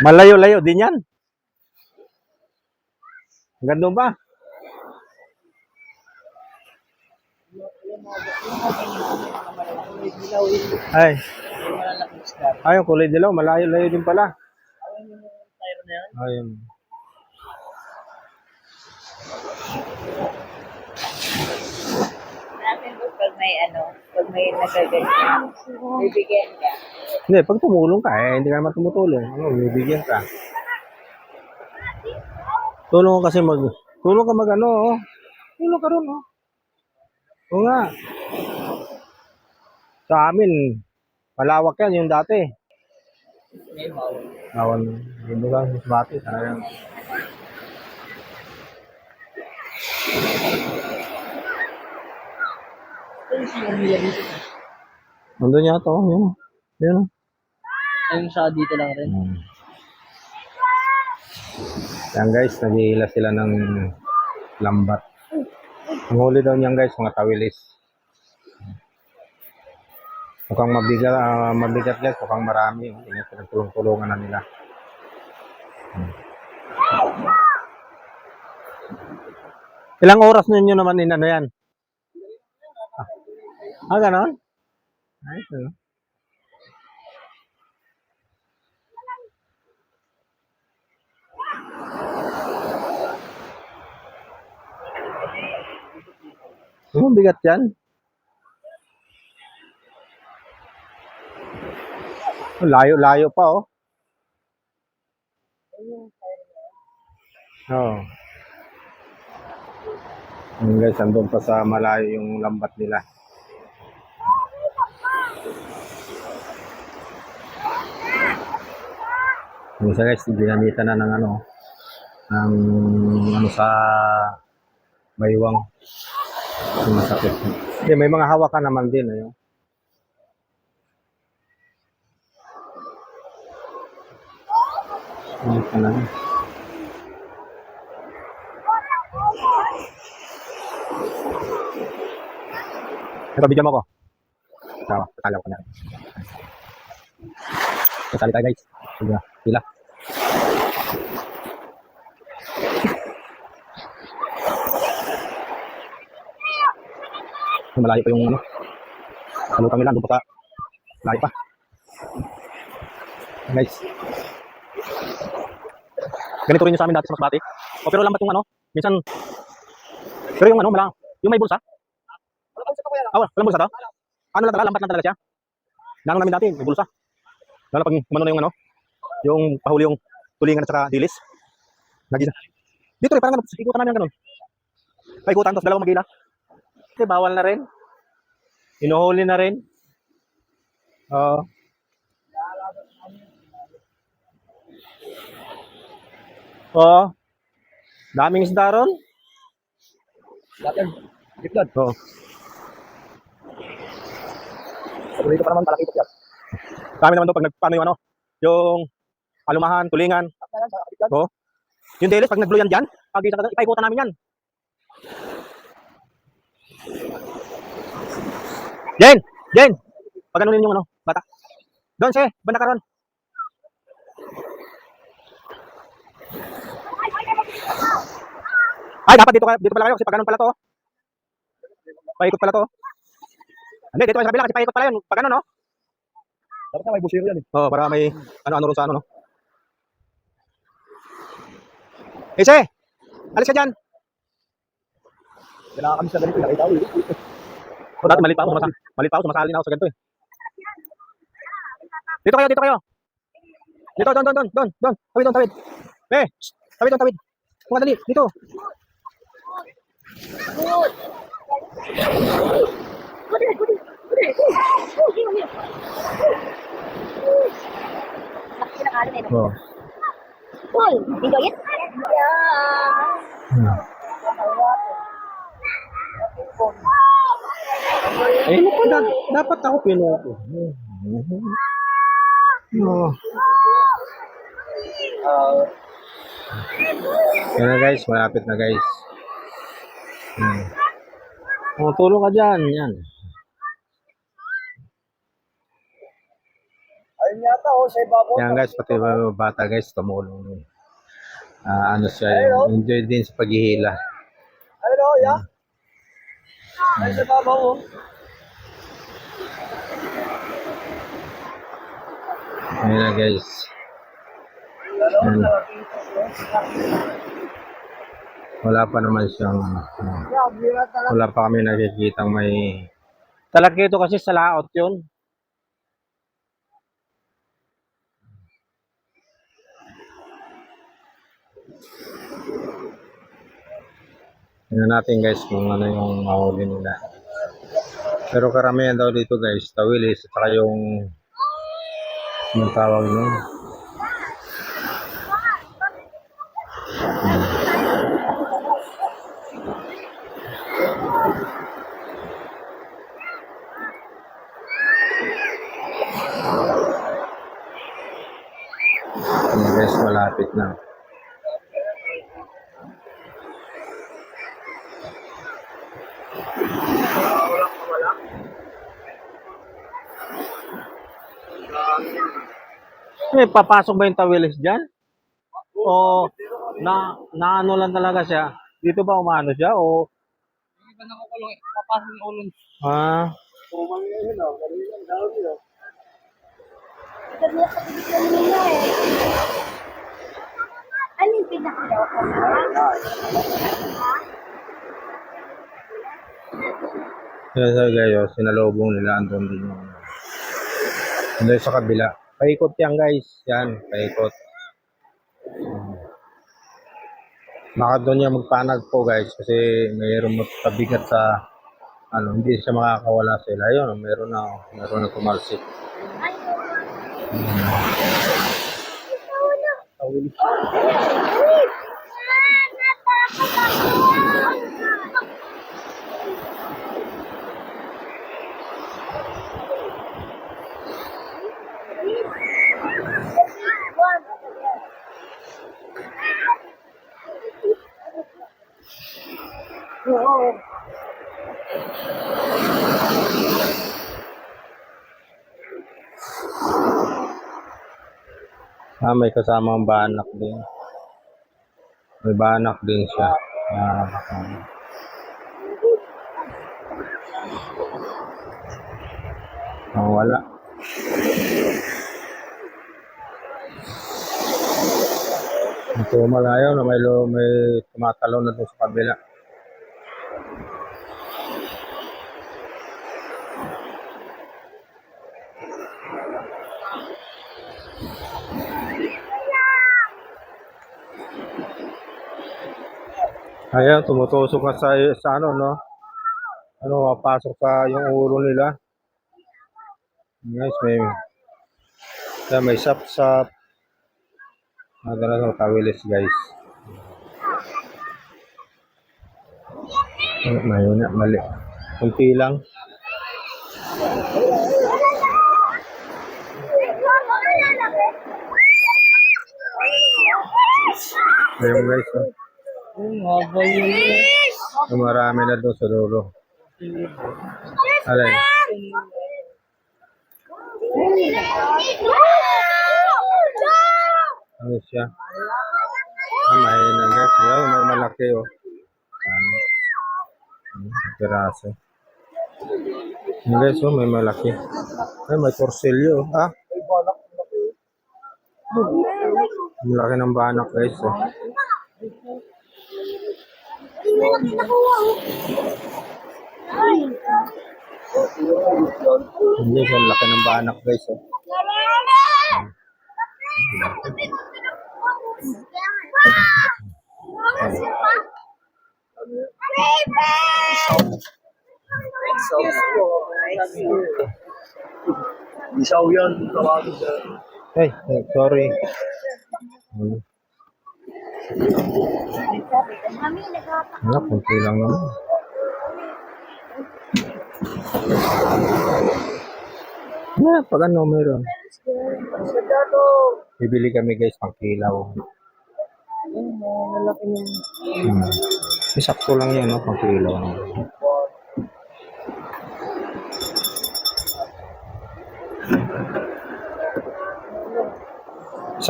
Malayo-layo din yan. Ganda ba? Ay. Ayun, kulay dilaw. Malayo-layo din pala. Ayun. Natin po pag may nagaganyan, bibigyan ka. Hindi, pag tumulong ka, hindi ka naman tumutulong. Bibigyan ka. Tulong ka kasi tulong ka oh. Tulong ka ron, oh. Oo nga. Sa amin, malawak yan yung dati. May bawal. Bawal. Hindi ka, bati. Talagang. Nandun yata, oh. Yun. Yun. Ayun sa dito lang rin. Yan guys, nag-iila sila ng lambat. Ang huli daw niyan guys, mga tawilis. Mukhang mabigat guys, mukhang marami. Hindi pinagtulong-tulungan na nila. Ilang oras ninyo naman inano yan? Ganon? Ayos, ano? Bigat yan. Layo-layo pa, oh. Oo. Guys, andun pa sa malayo yung lambat nila. Minsan guys, ginamitan na ng sa baywang. Masakit. Hindi, may mga hawakan naman din. Ayun. Hindi ka na. Ito, bigyan mo ko. Tawa, tatalaw ko na. Kasali tayo guys. Sige na, pila. Malayo pa yung kalutang nila, doon pa sa layo pa. Guys. Ganito rin yung sa amin dati sa Masbate. Pero lambat yung minsan. Pero yung yung may bulsa. Walang bulsa to? Lambat lang talaga siya. Nanong namin dati, may bulsa. Lalo pag umano na yung pahuli yung tulingan at saka dilis. Dito rin, parang ikutan namin yung ganun. Paikutan, tapos dalawang magila. Kasi bawal na rin. Inuhuli na rin. Daming isda ron. Diklad. Oo. Dito pa naman palakipot yan. Kami naman doon pag nagpaano yung alumahan, tulingan. Oo. Yung dilis, pag nag-blue yan dyan, ipaikutan namin yan. Jen! Pag ganunin yung bata. Doon siya, banda ka ron. Ay, dapat dito pala kayo kasi pag ganun pala to. Paikot pala to. Hindi, dito sa kabila kasi paikot pala yun. Pag ano, dapat na may busiro yan eh. Oo, para may ano ron sa Ese! Alis ka dyan! Kailangan kami sa ganito, nakita ko eh. Dati malit pa ako, sumasali na ako sa ganito eh. Dito kayo. Dito, doon. Tawid. Tawid. Kung dali, dito. Oh. Uy, dito yan? Dapat ako pinupo. Yan na guys, malapit na guys. Tulong ka dyan. Yan. Ayun yata, oh, sa ibabaw. Yan guys, pati mga bata guys, tumulong. Ano siya, enjoy din sa paghihila. Ayun, oh, ya. Ayun sa ibabaw, oh. Ayan na guys. Ayan. Wala pa naman siyang, wala pa kami nakikitang may, Talaga ito kasi sa laot yun. tingnan natin guys kung ano yung mahuli nila. Pero karamihan daw dito guys, tawilis at saka yung tawag nun. Ayan guys, malapit na. Papasok ba yung tawilis dyan? O na ano lang talaga siya? Dito ba umano siya? O Iba nakukulong, papasok yung ulong. ah, Tumang yun, oh. Ganun yung daon yun. Ano yung pinakalaw ko? Yan sa guys, sinalubong nila andun din yung andun sa kabila. Paikot yan guys, yan, paikot. Baka doon niya magpanag po guys kasi mayroon pabigat sa ano, hindi siya makakawala sila. Ayun, meron na tumalsik. May kasamang banak din. May banak din siya. Wala. Ito malayo na may tumatalon na doon sa kabila. Ayan, tumutusok ka sa ano, no? Ano, papasok sa yung ulo nila. Guys, may sap-sap. Talagang tawilis, guys. Mayroon na, mali. Kunti lang. Ayun, guys, oh. Marami na doon sa dulo. Alay. Ano siya? Mahina guys. May malaki oh. Piraso. Guys oh, may malaki. May torsilyo. Malaki ng banak guys oh. Hindi, ang laki ng banak guys oh. Isaw yan, tawagin siya. Hey, sorry. Kunti lang naman. Pag ano meron. Bibili kami guys pang kilaw. Sakto lang yan, no? Pang kilaw.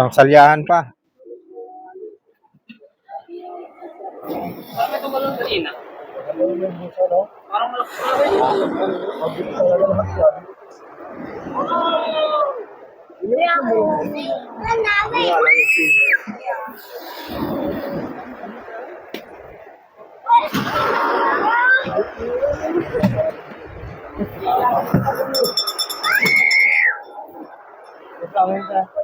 Isang salyahan pa. Ito